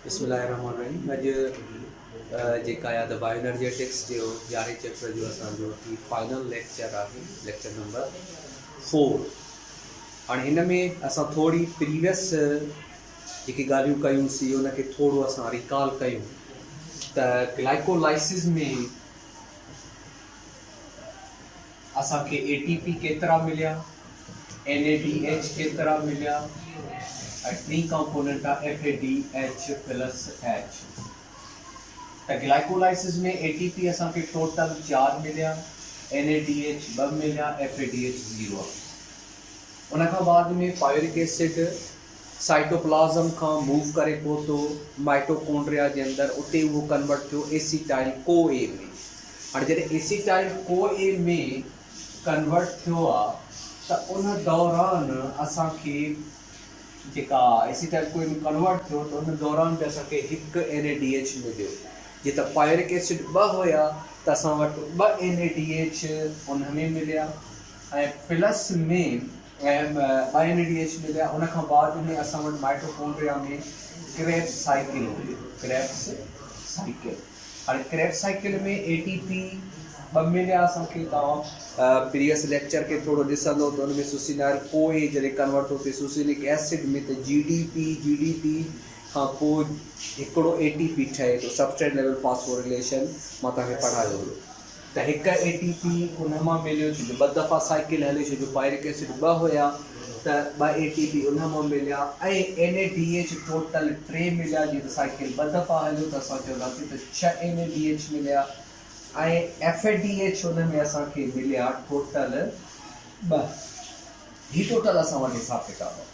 बिस्मिल्लाहिर्रहमानिर्रहीम। अॼु जेका आहे द बायोएनर्जेटिक्स जो 11 चैप्टर जो असांजो फाइनल लेक्चर आहे, लेक्चर नंबर 4। हाणे हिन में असां थोरी प्रीवियस जेकी ॻाल्हियूं कयूंसीं उनखे थोरो असां रिकॉल कयूं त ग्लाइकोलाइसिस में असांखे एटीपी केतिरा मिलिया, NADH केतिरा मिलिया ऐं टी कंपोनेंट आहे FADH प्लस H। त ग्लाइकोलाइसिस में एटीपी असांखे टोटल 4 मिलिया, NADH 2 मिलिया, FADH 0। उन खां बाद में पायरिक एसिड साइटोप्लाज्म खां मूव करे पहुतो माइटोकॉन्ड्रिया जे अंदरि, उते उहो कन्वर्ट थियो एसिटाइल CoA में। हाणे जॾहिं एसिटाइल CoA में कन्वर्ट थियो आहे त उन दौरान असांखे जेका एसिटाइल CoA में कन्वर्ट थियो त उन दौरान बि असांखे हिकु NADH मिलियो। जे त पायरिक एसिड 2 हुया त असां वटि 2 NADH उन में मिलिया ऐं प्लस में 2 NADH मिलिया। उन खां बाद में असां वटि माइटोकॉन्ड्रिया में क्रेब्स साइकिल मिलियो, क्रेब्स साइकिल। हाणे क्रेब्स साइकिल में ATP 2 मिलिया असांखे। तव्हां प्रीवियस लेक्चर खे थोरो ॾिसंदो त उनमें सुसिनाइल CoA जॾहिं कन्वर्ट थियो सुसिनिक एसिड में त GDP खां पोइ हिकिड़ो ATP ठहे थो, सबस्ट्रेट लेवल फॉस्फोरिलेशन, मां तव्हांखे पढ़ायो हुयो। त हिकु ATP उन मां मिलियो, छो जो 2 दफ़ा साइकिल हले, छो जो पायरिक एसिड 2 हुया त 2 ATP उन मां मिलिया ऐं NADH टोटल 3 मिलिया। जीअं साइकिल 2 दफ़ा हलियो त असां चवंदासीं त 6 NADH मिलिया ऐं FADH उन में असांखे मिलिया टोटल 2। ही टोटल असां वटि हिसाब किताब आहे।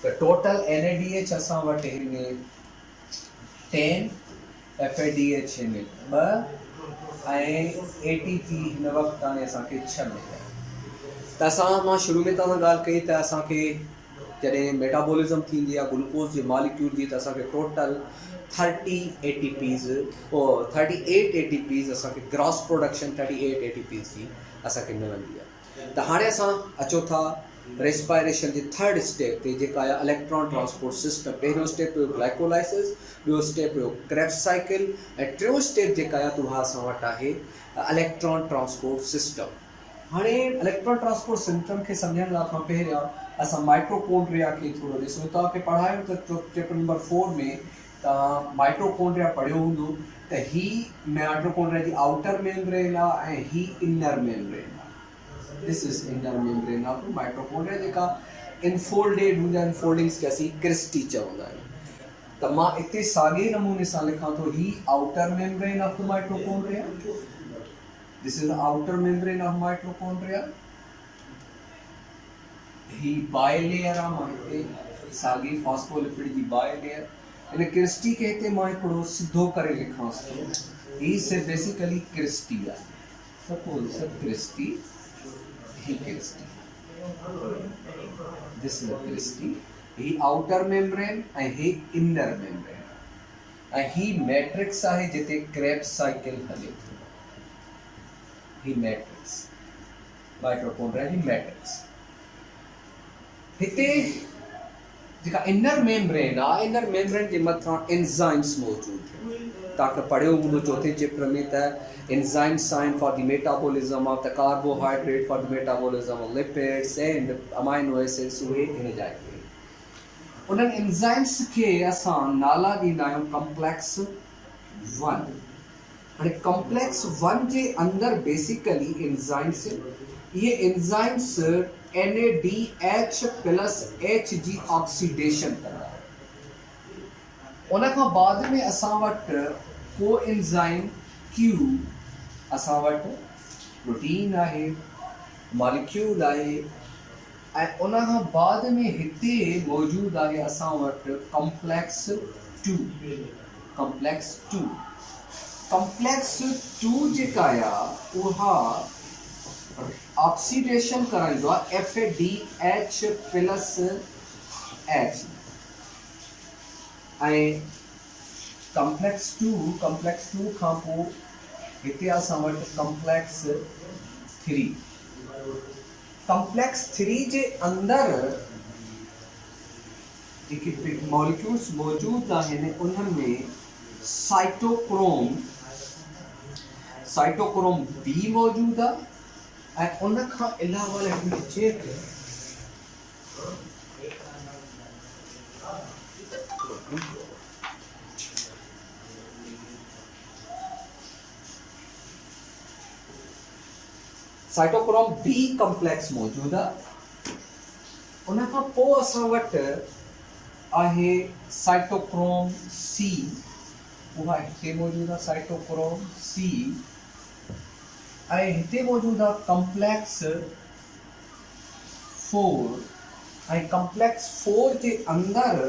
त टोटल NADH असां वटि हिन में 10, FADH हिन में 2 ऐं ATP हिन वक़्तु हाणे असांखे 6 मिलिया। त मां शुरू में तव्हां सां ॻाल्हि कई त असांखे जॾहिं मेटाबॉलिज़म थींदी आहे ग्लूकोज जे मॉलिक्यूल जी, त असांखे टोटल 38 ATPs असांखे ग्रॉस प्रोडक्शन 38 ATPs जी असांखे मिलंदी आहे। त हाणे असां अचो था रेस्पायरेशन जे 3rd स्टेप ते, जेका आहे इलेक्ट्रॉन ट्रांसपोर्ट सिस्टम। पहिरियों स्टेप हुयो ग्लाइकोलाइसिस, ॿियो स्टेप हुयो क्रेब्स साइकिल ऐं टियों स्टेप जेका आहे उहा असां वटि आहे इलेक्ट्रॉन ट्रांसपोर्ट सिस्टम। हाणे इलेक्ट्रॉन ट्रांसपोर्ट सिस्टम खे सम्झण लाइ खां पहिरियां असां माइटोकॉन्ड्रिया खे थोरो ॾिसूं। तव्हांखे पढ़ायो त चैप्टर नंबर 4 में तव्हां माइटोकॉन्ड्रिया पढ़ियो हूंदो त ही माइटोकॉन्ड्रिया जी आउटर मेम्ब्रेन आहे ऐं ही इनर मेम्ब्रेन आहे। This is inner membrane of mitochondria, जेका इनफोल्डेड हूंदा आहिनि। फोल्डिंग्स खे असीं क्रिस्टी चवंदा आहियूं। त मां हिते साॻे नमूने सां लिखां थो, ही outer membrane of the mitochondria, this is the outer membrane of mitochondria। ही बाइलेयर आहे, मां हिते साॻी फॉस्फोलिपिड जी बाइलेयर। इन क्रिस्टी खे हिते मां हिकिड़ो सिधो करे लिखांसि थो। ही सिर्फ़ बेसिकली क्रिस्टी आहे। सपोज क्रिस्टी, ही क्रिस्टी, दिस इज क्रिस्टी। ही आउटर मेम्ब्रेन ऐं ही इनर मेम्ब्रेन ऐं ही मैट्रिक्स आहे जिते क्रेब्स साइकिल हले थो। ही मैट्रिक्स माइटोकॉन्ड्रिया जी मैट्रिक्स। हिते जेका इनर मेम्ब्रेन आहे, इनर मेम्ब्रेन जे मथां एंजाइम्स मौजूद आहिनि। तव्हांखे पढ़ियो हूंदो चौथे चैप्टर में त एंजाइम्स आहिनि for the metabolism of the carbohydrate, for the metabolism of lipids and amino acids. उहे हिन जाइ ते उन्हनि एंजाइम्स खे असां नाला ॾींदा आहियूं कॉम्प्लेक्स 1। हाणे कॉम्प्लेक्स 1 जे अंदरि बेसिकली एंजाइम्स, ये एंजाइम्स NADH प्लस H जी ऑक्सीडेशन कंदा। उन खां बाद में असां वटि को एंजाइम Q, असां वटि प्रोटीन आहे, मॉलिक्यूल आहे ऐं उन खां बाद में हिते मौजूदु आहे असां वटि कॉम्प्लेक्स 2। कॉम्प्लेक्स 2 जेका आहे उहा ऑक्सीडेशन कराईंदो आहे FADH प्लस H ऐं कॉम्प्लेक्स 2 खां पोइ हिते असां वटि कॉम्प्लेक्स 3। कॉम्प्लेक्स 3 जे अंदरि जेके मॉलिक्यूल्स मौजूद आहिनि उनमें साइटोक्रोम बी मौजूद आहे ऐं उन खां अलावा let me check cytochrome b complex मौजूद आहे उन खां पोइ असां वटि आहे साइटोक्रोम सी उहा हिते मौजूद आहे साइटोक्रोम सी ऐं हिते मौजूद आहे कॉम्प्लेक्स 4 ऐं कॉम्प्लेक्स 4 जे अंदर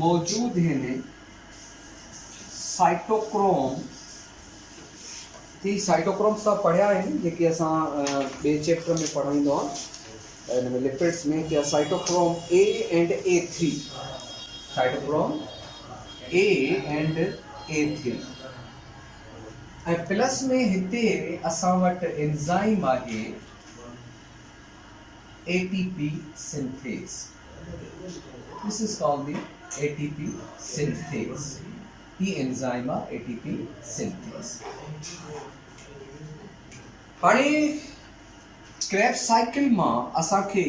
मौजूद आहिनि साइटोक्रोम साइटोक्रोम्स था पढ़िया आहिनि जेके असां ॿिए चैप्टर में पढ़ाईंदो आहे इन में लिपिड्स में कि cytochrome A and A3 cytochrome A and A3 ऐं प्लस में हिते असां वटि एंजाइम आहे ATP synthase this is called the ATP synthase ही एंजाइम आहे एटीपी सिंथेस हाणे क्रेब्स साइकिल मां असांखे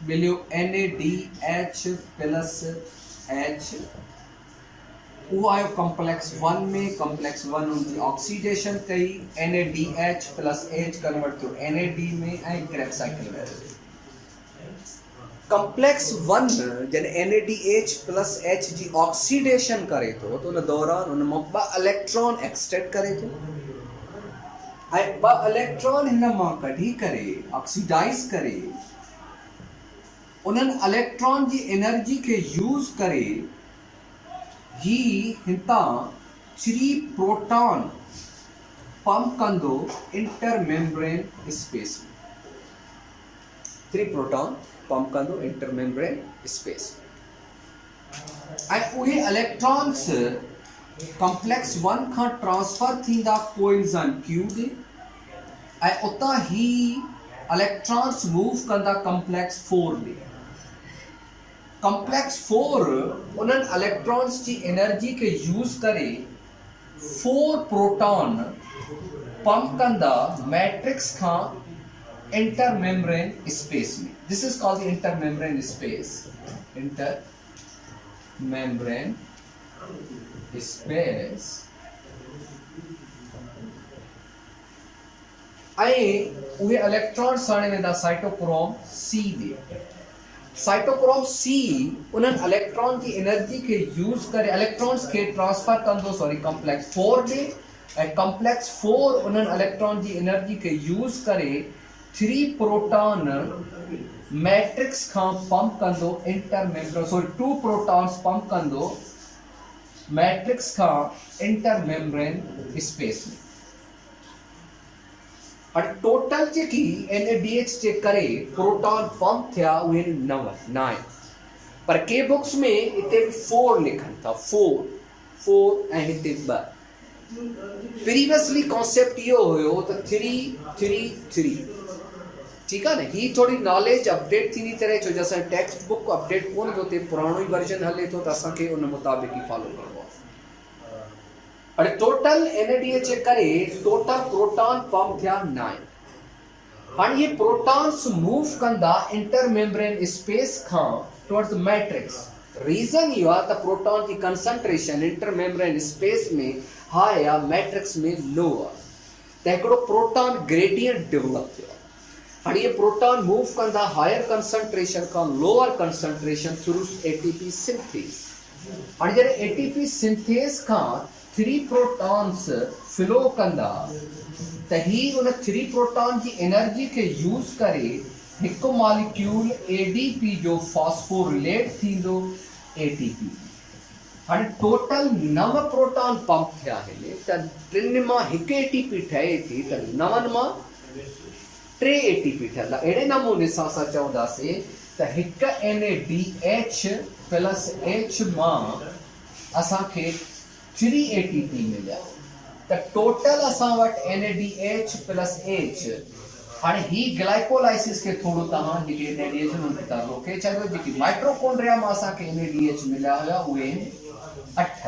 मिलियो NADH प्लस H उहो आयो कॉम्प्लेक्स 1 में कॉम्प्लेक्स 1 उनकी ऑक्सीडेशन कई NADH प्लस H कन्वर्ट थियो NAD में ऐं क्रेब्स साइकिल में कॉम्प्लेक्स 1 जॾहिं NADH प्लस H जी ऑक्सीडेशन करे थो त उन दौरान उन मां 2 इलेक्ट्रॉन एक्सट्रैक्ट करे थो ऐं 2 इलेक्ट्रॉन हिन मां कढी करे ऑक्सीडाइज करे उन्हनि इलेक्ट्रॉन जी एनर्जी के यूज़ करे ही हितां 3 प्रोटॉन पंप कंदो इंटर मेम्ब्रेन स्पेस में 3 प्रोटॉन पंप कंदो इंटर मेम्ब्रेन स्पेस ऐं उहे इलेक्ट्रॉन्स कॉम्प्लेक्स 1 खां ट्रांसफर थींदा कोएंजाइम Q ॾे ऐं उतां ही इलेक्ट्रॉन्स मूव कंदा कॉम्प्लेक्स 4 ॾे कॉम्प्लेक्स 4 उन्हनि इलेक्ट्रॉन्स जी एनर्जी के यूज़ करे 4 प्रोटॉन पंप कंदा मैट्रिक्स खां इंटर मेम्ब्रेन स्पेस में this is called the inter membrane space inter membrane space ऐं उहे इलेक्ट्रॉन्स हाणे वेंदा साइटोक्रोम सी ॾे साइटोक्रोम सी उन्हनि इलेक्ट्रॉन की एनर्जी के यूज़ करे इलेक्ट्रॉन्स के ट्रांसफर कंदो कॉम्प्लेक्स 4 ॾे ऐं कॉम्प्लेक्स 4 उन्हनि इलेक्ट्रॉन जी एनर्जी के यूज़ करे 3 प्रोटॉन मैट्रिक्स खां पंप कंदो इंटर मेम्ब्रेन 2 प्रोटॉन्स पंप कंदो मैट्रिक्स का इंटर मेम्ब्रेन स्पेस में और टोटल जेकी NADH जे करे प्रोटॉन पंप थिया उहे 9 पर के बुक्स में इते 4 लिखन था 4 ऐं हिते 2 प्रीवियसली कॉन्सेप्ट इहो हुयो त 3 ठीक है ना ही थोड़ी नॉलेज अपडेट थी तरह छो जो असां टेक्स्ट बुक अपडेट कोन तो ते पुरानो ही वर्जन हले तो असां के उन मुताबिक ही फॉलो करो और टोटल NADH जे करे टोटल प्रोटॉन पंप थिया 9 हाणे ये प्रोटॉन्स मूव कंदा इंटर मेम्ब्रेन स्पेस खां टुवर्ड्स मैट्रिक्स रीजन यो आ त प्रोटॉन की कंसंट्रेशन इंटर मेम्ब्रेन स्पेस में हाई या मैट्रिक्स में लो आ त एकड़ो प्रोटॉन ग्रेडियंट डेवलप थियो हाणे ये प्रोटॉन मूव कंदा हायर कंसंट्रेशन का lower concentration through ATP synthase हाणे जॾहिं ATP सिंथेस का 3 प्रोटॉन्स फ्लो कंदा त ही उन 3 प्रोटॉन की एनर्जी के यूज़ करे एक मॉलिक्यूल ADP जो फॉस्फोरिलेट थींदो ATP हाणे टोटल 9 प्रोटॉन पंप थिया आहिनि त 3 मां 1 ATP ठहे थी त 9 मां 3 ATP ठहंदा अहिड़े नमूने सां असां चवंदासीं त 1 NADH प्लस H मां असांखे 3 ATP मिलिया त टोटल असां वटि NADH प्लस H हाणे ही ग्लाइकोलाइसिस के थोड़ो तहां जेके NADH हुन खे था रोके छॾियो जेकी माइटोकॉन्ड्रिया मां असांखे NADH मिलिया हुया उहे 8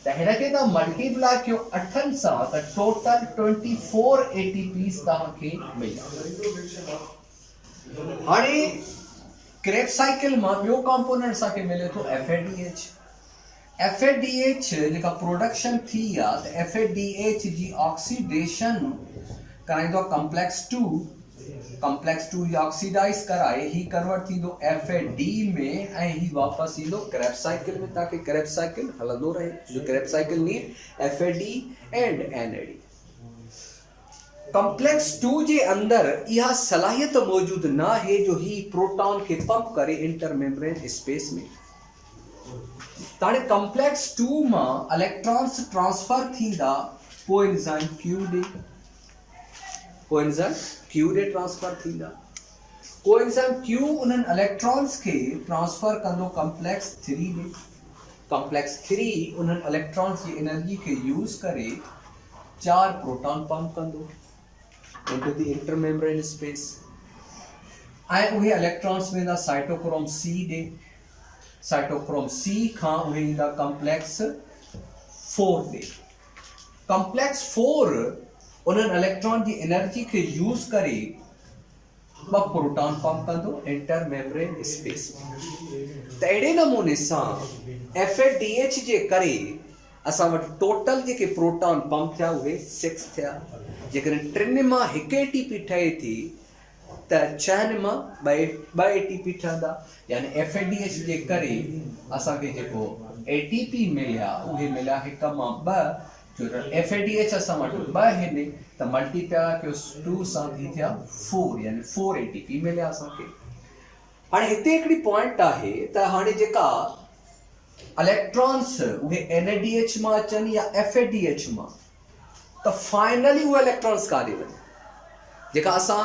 त हिन खे त मल्टीप्लाई कयो 8 सां त टोटल 24 ATPs तहांखे मिलिया। हाणे क्रेब्स साइकिल मां ॿियो कंपोनेंट असांखे मिले थो FADH। FADH जेका प्रोडक्शन थी आहे त FADH जी ऑक्सीडेशन कराइंदो कॉम्प्लेक्स 2 जी ऑक्सीडाइज कराए ही कन्वर्ट थींदो FAD में ऐं ही वापस ईंदो क्रेब्स साइकिल में ताकि क्रेब्स साइकिल हलंदो रहे। जो Krebs cycle need FAD and NAD। Complex 2 जे अंदर इहा सलाहियत मौजूद ना है जो ही प्रोटॉन के पंप करे इंटरमेम्ब्रेन स्पेस में। ताणे कॉम्प्लेक्स 2 मां इलेक्ट्रॉन्स ट्रांसफर थींदा कोएंजाइम Q ॾे। कोएंजाइम Q ॾे ट्रांसफर थींदा। कोएंजाइम Q उन्हनि इलेक्ट्रॉन्स खे ट्रांसफर कंदो कॉम्प्लेक्स 3 ॾे। कॉम्प्लेक्स 3 उन्हनि इलेक्ट्रॉन्स जी एनर्जी खे यूज़ करे 4 प्रोटॉन पंप कंदो इनटू द इंटरमेम्ब्रेन स्पेस ऐं उहे इलेक्ट्रॉन्स वेंदा साइटोक्रोम C ॾे। साइटोक्रोम C खां उहे ईंदा कॉम्प्लेक्स 4 ॾे। कॉम्प्लेक्स 4 उन्हनि इलेक्ट्रॉन जी एनर्जी खे यूज़ करे 2 प्रोटॉन पंप कंदो इंटरमेम्ब्रेन स्पेस में। त अहिड़े नमूने सां FADH जे करे असां वटि टोटल जेके प्रोटॉन पंप थिया उहे 6 थिया। जेकॾहिं 3 मां 1 ATP ठहे थी त 6 मां 2 ATP ठहंदा। यानी FADH जे करे असांखे जेको ATP मिलिया उहे मिलिया 1 मां 2 जो FADH असां वटि 2 आहिनि त मल्टीप्लाई कयो 2 सां थी थिया 4 यानी 4 ATP मिलिया असांखे। हाणे हिते हिकिड़ी पॉइंट आहे त हाणे जेका इलेक्ट्रॉन्स उहे NADH मां अचनि या FADH मां त फाइनली उहे इलेक्ट्रॉन्स काॾे वञनि। जेका असां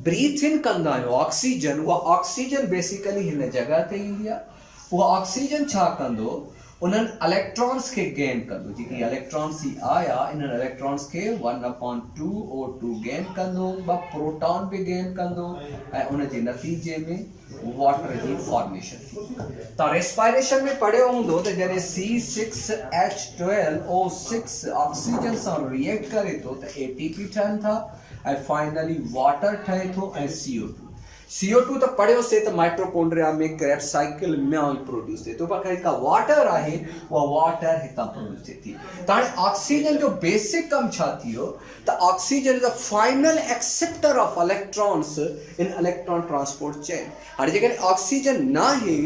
ब्रीथ इन कंदा आहियूं ऑक्सीजन, उहा ऑक्सीजन बेसिकली हिन जगह ते ईंदी आहे। उहा ऑक्सीजन छा कंदो उन्हनि इलेक्ट्रॉन्स खे गेन कंदो। जेकी इलेक्ट्रॉन्स ही आया इन्हनि इलेक्ट्रॉन्स खे 1/2 O2 गेन कंदो, 2 प्रोटॉन भी गेन कंदो ऐं उन जे नतीजे में वाटर जी फॉर्मेशन थी। तव्हां रेस्पायरेशन में पढ़ियो हूंदो त जॾहिं C6H12O6 ऑक्सीजन सां रिएक्ट करे थो त ATP ठहनि था ऐं फाइनली वाटर ठहे थो ऐं CO2 त पढ़ियोसीं त माइटोकॉन्ड्रिया में क्रेब्स साइकिल में प्रोड्यूस थिए थो पर जेका वाटर आहे उहा वाटर हितां प्रोड्यूस थिए थी। त हाणे ऑक्सीजन जो बेसिक कमु छा थियो त oxygen is the final acceptor of electrons in electron transport chain. हाणे जेकॾहिं ऑक्सीजन न आहे,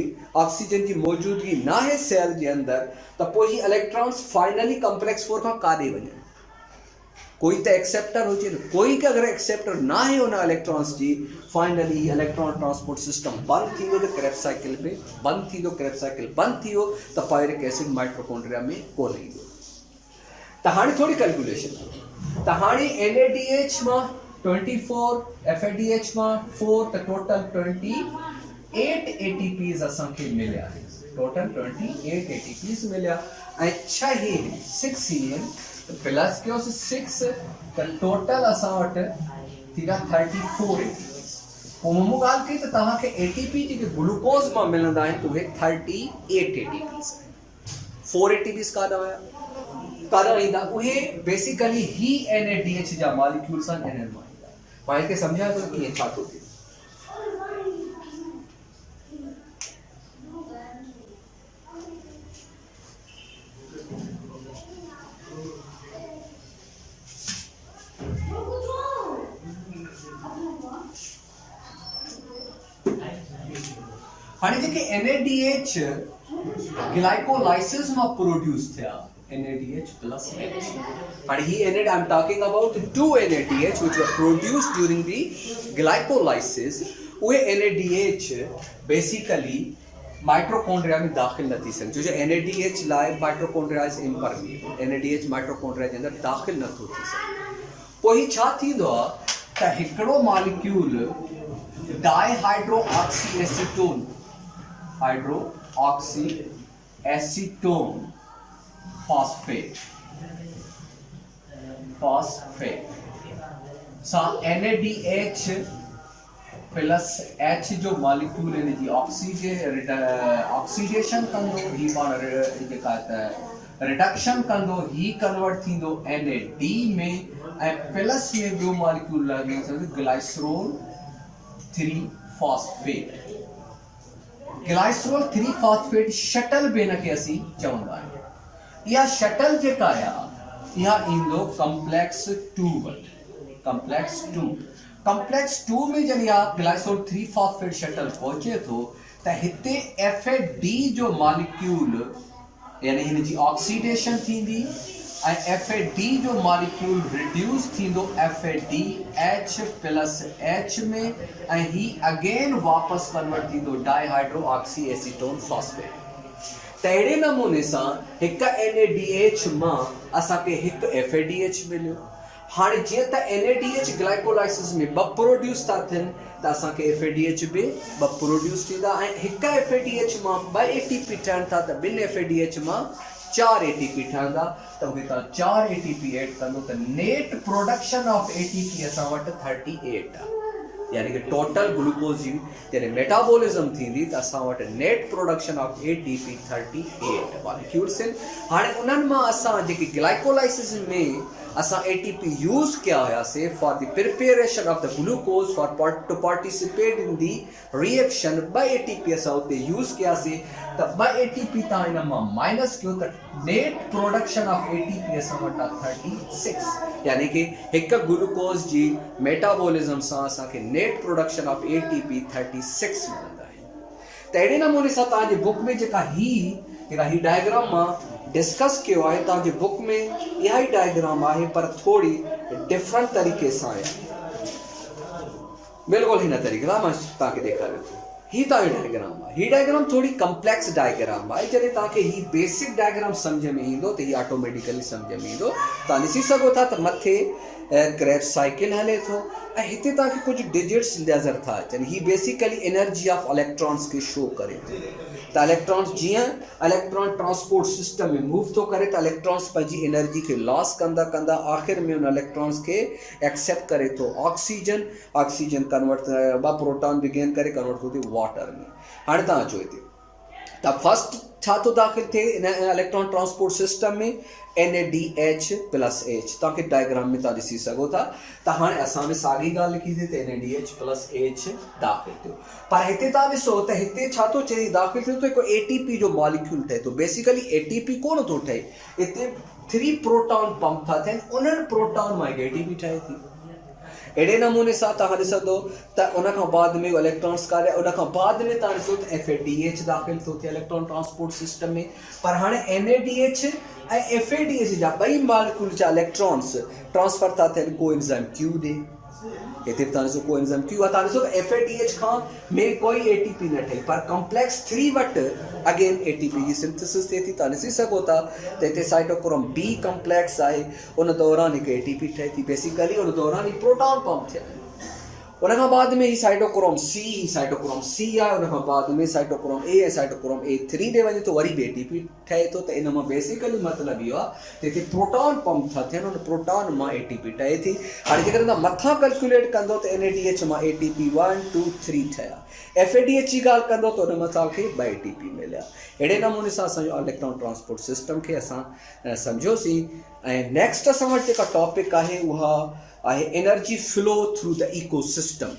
ऑक्सीजन जी मौजूदगी न आहे सेल जे अंदर त पोइ ही इलेक्ट्रॉन्स फाइनली कॉम्प्लेक्स 4 खां काॾे वञनि। कोई तो एक्सेप्टर हुजे न, कोई के अगर एक्सेप्टर ना है उन इलेक्ट्रॉन्स जी फाइनली इलेक्ट्रॉन ट्रांसपोर्ट सिस्टम बंद थी वियो त क्रेब्स साइकिल में बंद थी वियो। क्रेब्स साइकिल बंद थी वियो त पायरिक एसिड माइटोकॉन्ड्रिया में कोन ईंदो। त हाणे थोड़ी कैलकुलेशन त हाणे NADH मां 24 FADH मां 4 त टोटल 28 ATPs असांखे मिलिया। टोटल 28 ATPs मिलिया ऐं 6 ही प्लस कयो 6 त टोटल असां वटि थी विया 34 ATPs। पोइ मूं ॻाल्हि कई त तव्हांखे ATP जेके ग्लूकोज मां मिलंदा आहिनि त उहे 38 ATPs। 4 ATPs काॾा ईंदा उहे बेसिकली ही NADH जा मॉलिक्यूल्स आहिनि NN मां ईंदा। मां हिते सम्झां थो कीअं छा थो थिए। हाणे जेके NADH ग्लाइकोलाइसिस मां प्रोड्यूस थिया NADH plus H। हाणे ही NAD I'm talking about 2 NADH which were produced during the glycolysis। उहे NADH बेसिकली माइटोकॉन्ड्रिया में दाखिल न थी सघे जो NADH लाइ mitochondria is impermeable. NADH mitochondria जे अंदर दाखिल नथो थी सघे। पोइ ही छा थींदो आहे त हिकिड़ो मॉलिक्यूल डाइहाइड्रोऑक्सी एसीटोन फॉस्फेट सा NaDH प्लस H जो मॉलिक्यूल है जी ऑक्सीडेशन कंदो ही पाण जेका रिडक्शन कंदो ही कन्वर्ट थींदो NaD में ऐं प्लस में ॿियो मॉलिक्यूल लॻे glycerol 3 phosphate glycerol 3 phosphate shuttle बि हिनखे असीं चवंदा आहियूं। इहा शटल जेका आहे इहा ईंदो कॉम्प्लेक्स 2 वटि कॉम्प्लेक्स 2 में जॾहिं इहा ग्लाइसरोल 3 फॉस्फेट शटल पहुचे थो त हिते FAD जो मॉलिक्यूल यानी हिन जी ऑक्सीडेशन थींदी ऐं FAD जो मॉलिक्यूल रिड्यूस थींदो FADH प्लस H में ऐं ही अगेन वापस कन्वर्ट थींदो डाइहाइड्रो ऑक्सी एसीटोन फॉस्फेट। त अहिड़े नमूने सां हिकु NaDH मां असांखे हिकु FADH मिलियो। हाणे जीअं त NaDH ग्लाइकोलाइसिस में ॿ प्रोड्यूस था थियनि त असांखे FADH बि ॿ प्रोड्यूस थींदा ऐं हिकु FADH मां ॿ ATP ठहनि था त ॿिनि FADH मां 4 ATP ठहंदा त उहे तव्हां 4 ATP एड कंदो त नेट प्रोडक्शन ऑफ ATP असां वटि 38 आहे। यानी कि टोटल ग्लूकोज जी जॾहिं मेटाबॉलिज्म थींदी त असां वटि net production of ATP 38 molecules आहिनि। हाणे उन्हनि मां असां जेकी ग्लाइकोलाइसिस में असां ATP यूज़ कया हुआसीं for the preparation of the glucose for to participate in the reaction 2 ATP असां उते यूज़ कयासीं त 2 ATP तव्हां हिन मां माइनस कयो त नेट प्रोडक्शन ऑफ ATP असां वटि आहे 36 यानी कि हिकु ग्लूकोज जी मेटाबॉलिज्म सां असांखे नेट प्रोडक्शन ऑफ ATP 36 मिलंदा आहिनि। त अहिड़े नमूने सां तव्हांजे बुक में जेका ही डायग्राम मां डिस्कस कयो आहे तव्हांजे बुक में इहा ई डायग्राम आहे पर थोड़ी डिफरेंट तरीक़े सां आहे। बिल्कुलु हिन तरीक़े सां मां तव्हांखे ॾेखारियो थो। ही तव्हांजो डायग्राम आहे। ही डायग्राम थोड़ी कम्प्लेक्स डायग्राम आहे। जॾहिं तव्हांखे ही बेसिक डायग्राम सम्झ में ईंदो त ही ऑटोमेटिकली सम्झ में ईंदो। तव्हां ॾिसी सघो था त मथे क्रेब्स साइकिल हले थो ऐं हिते तव्हांखे कुझु डिजिट्स नज़र था अचनि। ही बेसिकली एनर्जी ऑफ इलेक्ट्रॉन्स खे शो करे थो त इलेक्ट्रॉन्स जीअं इलेक्ट्रॉन ट्रांसपोर्ट सिस्टम में मूव थो करे त इलेक्ट्रॉन्स पंहिंजी एनर्जी खे लॉस कंदा कंदा आख़िर में उन इलेक्ट्रॉन्स खे एक्सेप्ट करे थो ऑक्सीजन कन्वर्ट 2 प्रोटॉन बि गेन करे कन्वर्ट थो थिए वाटर में। हाणे तव्हां अचो हिते त फर्स्ट छा थो दाख़िल थिए इन इलेक्ट्रॉन ट्रांसपोर्ट सिस्टम में NaDH प्लस H तव्हांखे डायग्राम में तव्हां ॾिसी सघो था त हाणे असां बि साॻी ॻाल्हि लिखीसीं त NaDH प्लस H दाख़िल थियो पर हिते तव्हां ॾिसो त हिते छा थो चए दाख़िल थियो त हिकु ATP जो मॉलिक्यूल ठहे थो। बेसिकली ATP कोन थो ठहे हिते 3 प्रोटॉन पंप था थियनि उन्हनि प्रोटॉन मां हिकु ATP ठहे थी। अहिड़े नमूने सां तव्हां ॾिसंदो त उन खां बाद में इलेक्ट्रॉन्स काॾे उन खां बाद में तव्हां ॾिसो त FADH दाख़िल थो थिए इलेक्ट्रॉन ट्रांसपोर्ट सिस्टम में पर हाणे NaDH ऐं FADH जा 2 मॉलिक्यूल जा इलेक्ट्रॉन्स ट्रांसफर था थियनि कोएंजाइम Q ॾे। हिते बि तव्हां ॾिसो कोएंजाइम Q आहे। तव्हां ॾिसो त FADH खां में कोई ATP न ठही पर कॉम्प्लेक्स 3 वटि अगेन ATP जी सिंथेसिस थिए थी। तव्हां ॾिसी सघो था त हिते साइटोक्रोम B कॉम्प्लेक्स आहे उन दौरान हिकु ATP ठहे थी। बेसिकली उन दौरान ही प्रोटॉन पंप थिया आहिनि। उन खां बाद में ही साइटोक्रोम C आहे उन खां बाद में साइटोक्रोम A ऐं साइटोक्रोम A3 ॾे वञे थो वरी बि ATP ठहे थो त इन मां बेसिकली मतिलबु इहो आहे त हिते प्रोटॉन पंप था थियनि उन प्रोटॉन मां ATP ठहे थी। हाणे जेकर तव्हां मथां कैलकुलेट कंदो त NaDH मां ATP 1 2 3 ठहिया। FADH जी ॻाल्हि कंदो त उन मां तव्हांखे 2 ATP मिलिया। अहिड़े नमूने सां असांजो इलेक्ट्रॉन ट्रांसपोर्ट सिस्टम खे असां सम्झोसीं ऐं नेक्स्ट असां वटि जेका टॉपिक आहे उहा आहे energy flow through the ecosystem.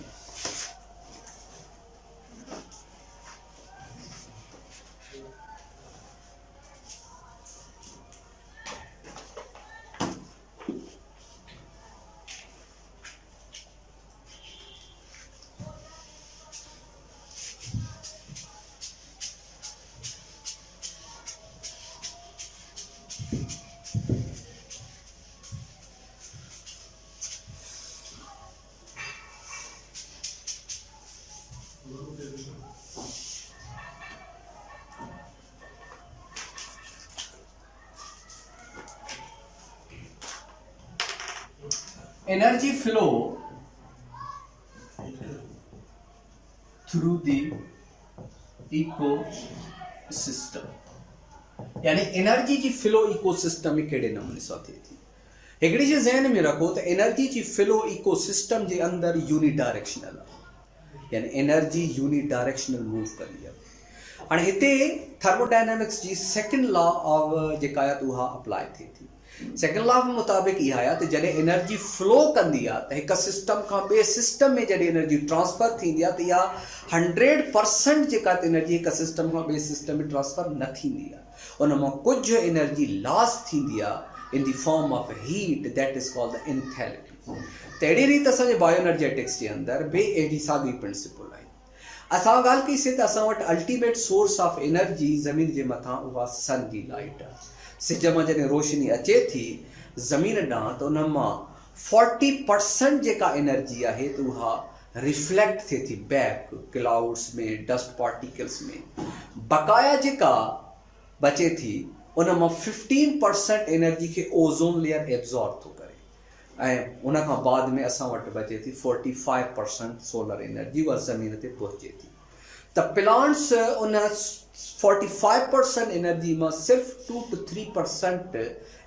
energy flow through the ecosystem यानी एनर्जी जी फ्लो इकोसिस्टम में कहिड़े नमूने सां थिए थी। हिकिड़ी शइ ज़हन में रखो त एनर्जी जी फ्लो इकोसिस्टम जे अंदरि यूनिडायरेक्शनल आहे, यानी एनर्जी यूनिडायरेक्शनल मूव कंदी आहे। हाणे हिते थर्मोडायनेमिक्स जी सेकेंड लॉ ऑफ जेका आहे उहा अप्लाई थिए थी। सेकेंड लॉ मुताबिक़ इहा आहे त जॾहिं एनर्जी फ्लो कंदी आहे त हिकु सिस्टम खां ॿिए सिस्टम में जॾहिं एनर्जी ट्रांसफर थींदी आहे त इहा 100% जेका एनर्जी हिकु सिस्टम खां ॿिए सिस्टम में ट्रांसफर न थींदी आहे, उन मां कुझु एनर्जी लॉस थींदी आहे in the form of heat, that is called the enthalpy. त अहिड़ी रीति असांजे बायोएनर्जेटिक्स जे अंदरि बि अहिड़ी साॻी प्रिंसिपल आहे। असां ॻाल्हि कईसीं त असां वटि अल्टीमेट सोर्स ऑफ एनर्जी ज़मीन जे मथां उहा सन जी लाइट आहे। सिज मां जॾहिं रोशनी अचे थी ज़मीन ॾांहुं त उन मां 40% जेका एनर्जी आहे त उहा रिफ्लेक्ट थिए थी बैक क्लाउड्स में, डस्ट पार्टिकल्स में। बक़ाया जेका बचे थी उन मां 15% एनर्जी खे ओज़ोन लेयर एब्ज़ॉर्ब थो करे ऐं उन खां बाद में असां वटि बचे थी 45% सोलर एनर्जी, उहा ज़मीन ते पहुचे थी। त प्लांट्स उन 45% एनर्जी मां सिर्फ़ु 2 to 3%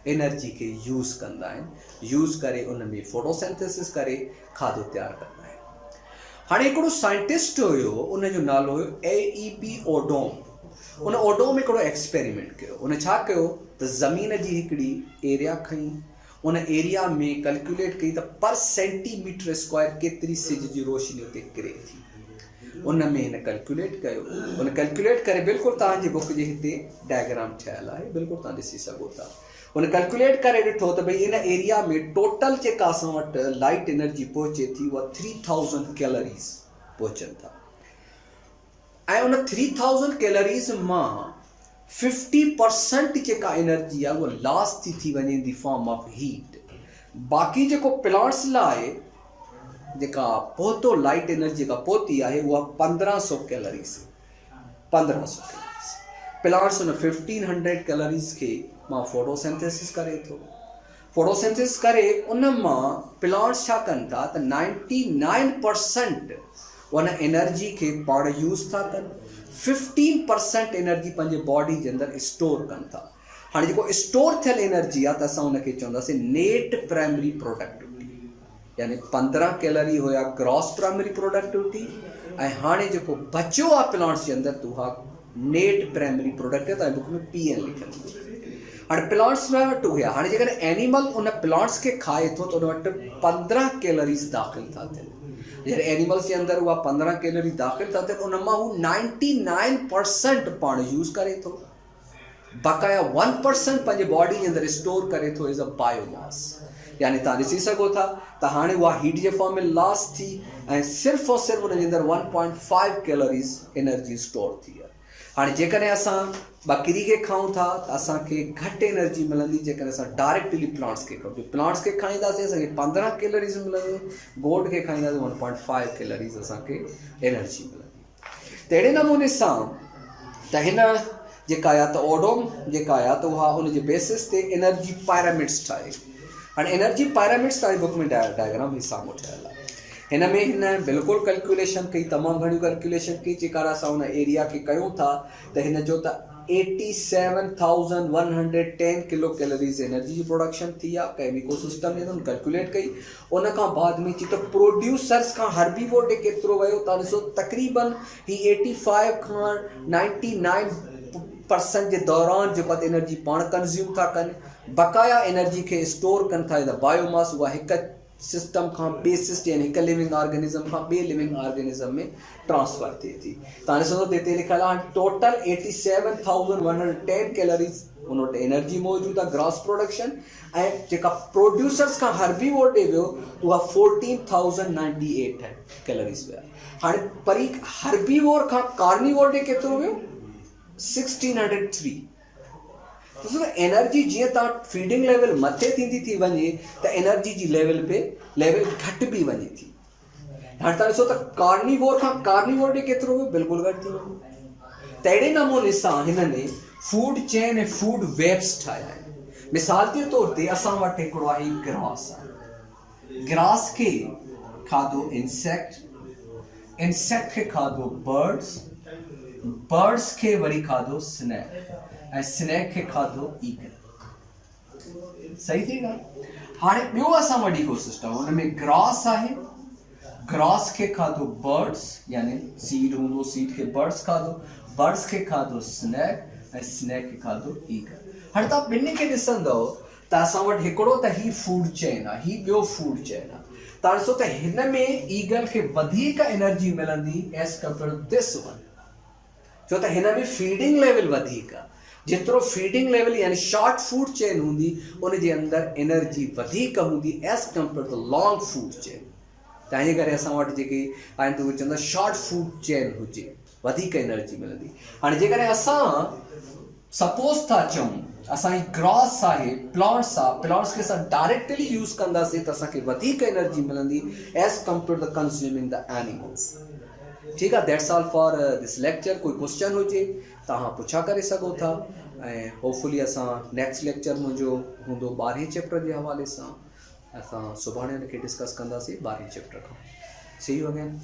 एनर्जी खे यूज़ कंदा आहिनि, यूज़ करे उन में फोटोसिंथेसिस करे खाधो तयारु कंदा आहिनि। हाणे हिकिड़ो साइंटिस्ट हुयो, उन जो नालो हुयो AEB ओडोम। उन ओडोम हिकिड़ो एक्सपेरिमेंट कयो। उन छा कयो त ज़मीन जी हिकिड़ी एरिया खई, उन एरिया में कैलकुलेट कई त पर सेंटीमीटर स्क्वायर केतिरी सिज जी रोशनी उते किरे थी। उन में हिन कैलकुलेट कयो। उन कैलकुलेट करे बिल्कुलु तव्हांजी बुक जे हिते डायग्राम ठहियलु आहे, बिल्कुलु तव्हां ॾिसी सघो था। उन कैलकुलेट करे ॾिठो त भई इन एरिया में टोटल जेका असां वटि लाइट एनर्जी पहुचे थी उहा 3000 कैलोरीज़ पहुचनि था ऐं उन 3000 कैलोरीज़ मां 50% जेका एनर्जी आहे उहा लॉस थी वञे इन दी फॉर्म ऑफ हीट। बाक़ी जेको प्लांट्स लाइ जेका पहुतो लाइट एनर्जी जेका पहुती आहे उहा 1500 कैलोरीज़। प्लांट्स उन 1500 कैलोरीज़ खे मां फोटोसिंथेसिस करे थो। फोटोसिंथेसिस करे उन मां प्लांट्स छा कनि था त 99% उन एनर्जी खे पाण यूज़ था कनि, 15% एनर्जी पंहिंजे बॉडी जे अंदरि स्टोर कनि था। हाणे जेको स्टोर थियल एनर्जी आहे त असां उनखे चवंदासीं नेट प्राइमरी प्रोडक्टिविटी, यानी 15 कैलोरी हुया ग्रॉस प्राइमरी प्रोडक्टिविटी ऐं हाणे जेको बचियो आहे प्लांट्स जे अंदरि त उहा नेट प्राइमरी प्रोडक्टिविटी आहे। बुक में PN लिखियलु। हाणे प्लांट्स में वटि हुया, हाणे जेकॾहिं एनिमल उन प्लांट्स खे खाए थो त उन वटि 15 कैलोरीज़ दाख़िल था थियनि। जॾहिं एनिमल्स जे अंदरि उहा 15 कैलोरी दाख़िल था थियनि, उन मां हू 99% पाण यूज़ करे थो, बक़ाया 1% पंहिंजे बॉडी जे अंदरि स्टोर करे थो एज़ अ बायोमास। यानी तव्हां ॾिसी सघो था त हाणे उहा हीट जे फॉर्म में लॉस थी ऐं सिर्फ़ु और सिर्फ़ु उन जे अंदरि 1.5 कैलोरीज़ एनर्जी स्टोर थी आहे। हाणे जेकॾहिं असां बकरी खे खाऊं था त असांखे घटि एनर्जी मिलंदी जेकॾहिं असां डायरेक्टली प्लांट्स खे खाऊं। प्लांट्स खे खाईंदासीं असांखे 15 कैलोरीज़ मिलंदी, गोट खे खाईंदासीं 1.5 कैलोरीज़ असांखे एनर्जी मिलंदी। त अहिड़े नमूने सां त हिन जेका आहे त ओडोम जेका आहे त उहा उनजे बेसिस ते एनर्जी पायरामिड्स ठाहे। हाणे एनर्जी पायरामिड्स तव्हांजी बुक में डायग्राम ही साम्हूं ठहियलु आहे। हिन में हिन बिल्कुलु कैलकुलेशन कई, तमामु घणियूं कैलकुलेशन कई जेका असां हुन एरिया खे कयूं था त हिन जो त 87,110 किलो कैलोरीज़ एनर्जी जी प्रोडक्शन थी आहे कंहिं बि इकोसिस्टम में। हुन कैलकुलेट कई, उन खां बाद में चई त प्रोड्यूसर्स खां हर्बीवोर ॾे केतिरो वियो। तव्हां ॾिसो तक़रीबन ही 85 खां 99% जे दौरान जेको आहे एनर्जी पाण कंज़्यूम था कनि, बक़ाया एनर्जी खे स्टोर कनि था एज़ अ बायोमास। उहा हिकु सिस्टम खां ॿिए सिस्टम यानी हिकु लिविंग ऑर्गेनिज़म खां ॿिए लिविंग ऑर्गेनिज़म में ट्रांसफर थिए थी। तव्हां ॾिसो त हिते लिखियलु आहे टोटल 87,110 कैलोरीज़ उन वटि एनर्जी मौजूदु आहे ग्रॉस प्रोडक्शन, ऐं जेका प्रोड्यूसर्स खां हर्बीवोर ॾे वियो त उहा 14,098 कैलोरीज़ विया। हाणे परी हर्बीवोर खां कार्निवोर ॾे केतिरो वियो 1603। ॾिसो एनर्जी जीअं तव्हां फीडिंग लेवल मथे थींदी थी वञे त एनर्जी जी लेवल घटि बि वञे थी। हाणे तव्हां ॾिसो त कार्निवोर खां कार्निवोर ॾे केतिरो वियो, बिल्कुलु घटि थी वञे। त अहिड़े नमूने सां हिननि फूड चेन ऐं फूड वेब्स ठाहिया आहिनि। मिसाल जे तौर ते असां वटि हिकिड़ो आहे ग्रास आहे। ग्रास खे खाधो इंसेक्ट, इंसेक्ट खे खाधो बर्ड्स, बर्ड्स खे वरी खाधो स्नैक ऐं स्नैक खे खाधो ईगल। सही थी ॻाल्हि। हाणे ॿियो असां वटि इकोसिस्टम, हुन में ग्रास आहे, ग्रास खे खाधो बर्ड्स, यानी सीड हूंदो, सीड खे बर्ड्स खाधो, बर्ड्स खे खाधो स्नैक ऐं स्नैक खे खाधो ईगल। हाणे तव्हां ॿिन्ही खे ॾिसंदव त असां वटि हिकिड़ो त ही फूड चेन आहे, ही ॿियो फूड चेन आहे। तव्हां ॾिसो त हिन में ईगल खे वधीक एनर्जी मिलंदी as compare to this one, छो त हिन में फीडिंग लेवल वधीक आहे। जेतिरो फीडिंग लेवल यानी शॉर्ट फूड चेन हूंदी उन जे अंदरि एनर्जी वधीक हूंदी as compare to long food chain. तंहिंजे करे असां वटि जेके आहिनि त उहे चवंदा शॉर्ट फूड चेन हुजे, वधीक एनर्जी मिलंदी। हाणे जेकॾहिं असां सपोज़ था चऊं असांजी ग्रास आहे, प्लांट्स आहे, प्लांट्स खे असां डायरेक्टली यूज़ कंदासीं त असांखे वधीक एनर्जी मिलंदी as compare to consuming the animals. ठीकु आहे, that's all for this lecture. कोई क्वेश्चन हुजे तव्हां पुछा करे सघो था, ऐं होपफुली असां नेक्स्ट लेक्चर मुंहिंजो हूंदो 12हें चैप्टर जे हवाले सां। असां सुभाणे हिन खे डिस्कस कंदासीं 12हें चैप्टर खां। See you again.